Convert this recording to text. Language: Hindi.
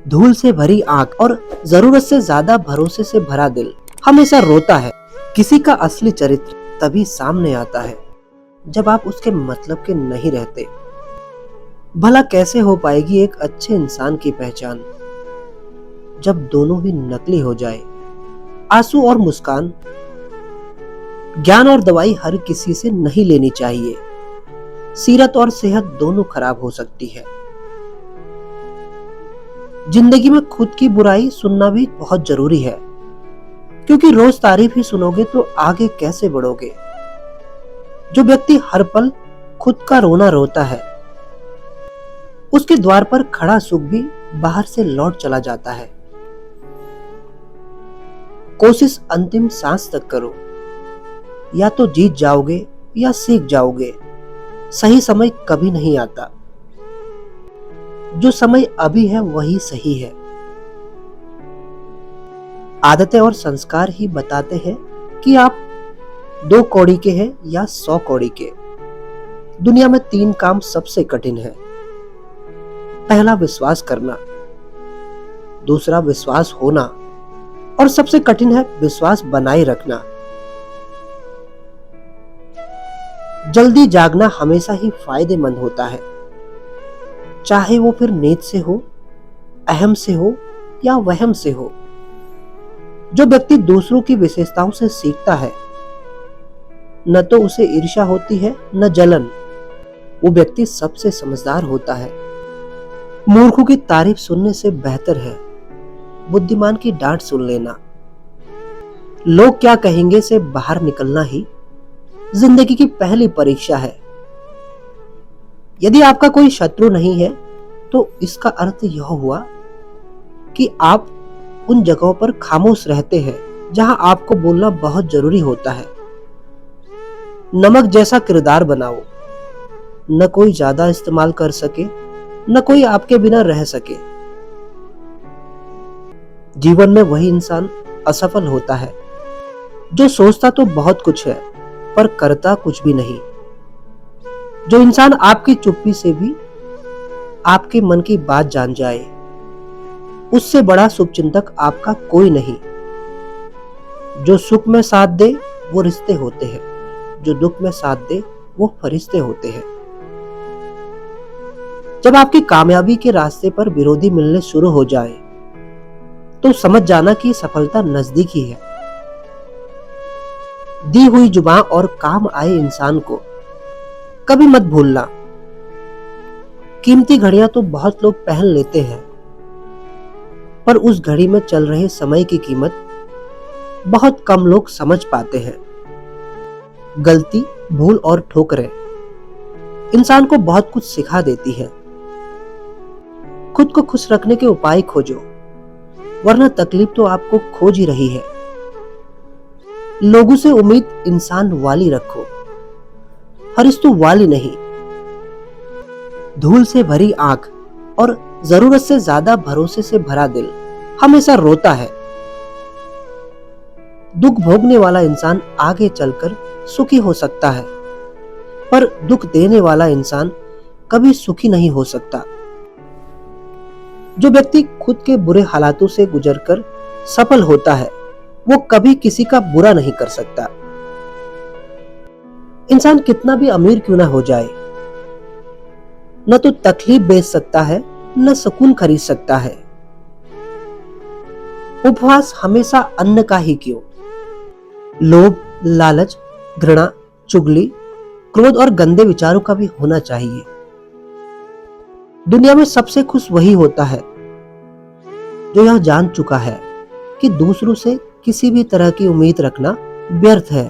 धूल से भरी आंख और जरूरत से ज्यादा भरोसे से भरा दिल हमेशा रोता है। किसी का असली चरित्र तभी सामने आता है जब आप उसके मतलब के नहीं रहते। भला कैसे हो पाएगी एक अच्छे इंसान की पहचान जब दोनों ही नकली हो जाए। आंसू और मुस्कान, ज्ञान और दवाई हर किसी से नहीं लेनी चाहिए। सीरत और सेहत दोनों खराब हो सकती है। जिंदगी में खुद की बुराई सुनना भी बहुत जरूरी है, क्योंकि रोज तारीफ ही सुनोगे तो आगे कैसे बढ़ोगे। जो व्यक्ति हर पल खुद का रोना रोता है, उसके द्वार पर खड़ा सुख भी बाहर से लौट चला जाता है। कोशिश अंतिम सांस तक करो, या तो जीत जाओगे या सीख जाओगे। सही समय कभी नहीं आता, जो समय अभी है वही सही है। आदतें और संस्कार ही बताते हैं कि आप 2 कौड़ी के हैं या 100 कौड़ी के। दुनिया में 3 काम सबसे कठिन है। पहला विश्वास करना, दूसरा विश्वास होना, और सबसे कठिन है विश्वास बनाए रखना। जल्दी जागना हमेशा ही फायदेमंद होता है, चाहे वो फिर नींद से हो, अहम से हो या वहम से हो। जो व्यक्ति दूसरों की विशेषताओं से सीखता है, न तो उसे ईर्ष्या होती है न जलन, वो व्यक्ति सबसे समझदार होता है। मूर्खों की तारीफ सुनने से बेहतर है बुद्धिमान की डांट सुन लेना। लोग क्या कहेंगे से बाहर निकलना ही जिंदगी की पहली परीक्षा है। यदि आपका कोई शत्रु नहीं है तो इसका अर्थ यह हुआ कि आप उन जगहों पर खामोश रहते हैं जहां आपको बोलना बहुत जरूरी होता है। नमक जैसा किरदार बनाओ, न कोई ज्यादा इस्तेमाल कर सके न कोई आपके बिना रह सके। जीवन में वही इंसान असफल होता है जो सोचता तो बहुत कुछ है पर करता कुछ भी नहीं। जो इंसान आपकी चुप्पी से भी आपके मन की बात जान जाए, उससे बड़ा शुभचिंतक आपका कोई नहीं। जो सुख में साथ दे वो रिश्ते होते हैं, जो दुख में साथ दे वो फरिश्ते होते हैं। जब आपकी कामयाबी के रास्ते पर विरोधी मिलने शुरू हो जाए तो समझ जाना कि सफलता नजदीक ही है। दी हुई जुबान और काम आए इंसान को कभी मत भूलना। कीमती घड़ियां तो बहुत लोग पहन लेते हैं, पर उस घड़ी में चल रहे समय की कीमत बहुत कम लोग समझ पाते हैं। गलती, भूल और ठोकरें इंसान को बहुत कुछ सिखा देती है। खुद को खुश रखने के उपाय खोजो, वरना तकलीफ तो आपको खोज ही रही है। लोगों से उम्मीद इंसान वाली रखो, हरिस्तु वाली नहीं। धूल से भरी आंख और जरूरत से ज्यादा भरोसे से भरा दिल हमेशा रोता है। दुख भोगने वाला इंसान आगे चलकर सुखी हो सकता है, पर दुख देने वाला इंसान कभी सुखी नहीं हो सकता। जो व्यक्ति खुद के बुरे हालातों से गुजरकर सफल होता है, वो कभी किसी का बुरा नहीं कर सकता। इंसान कितना भी अमीर क्यों ना हो जाए, न तो तकलीफ बेच सकता है न सुकून खरीद सकता है। उपवास हमेशा अन्न का ही क्यों, लोभ, लालच, घृणा, चुगली, क्रोध और गंदे विचारों का भी होना चाहिए। दुनिया में सबसे खुश वही होता है जो यह जान चुका है कि दूसरों से किसी भी तरह की उम्मीद रखना व्यर्थ है।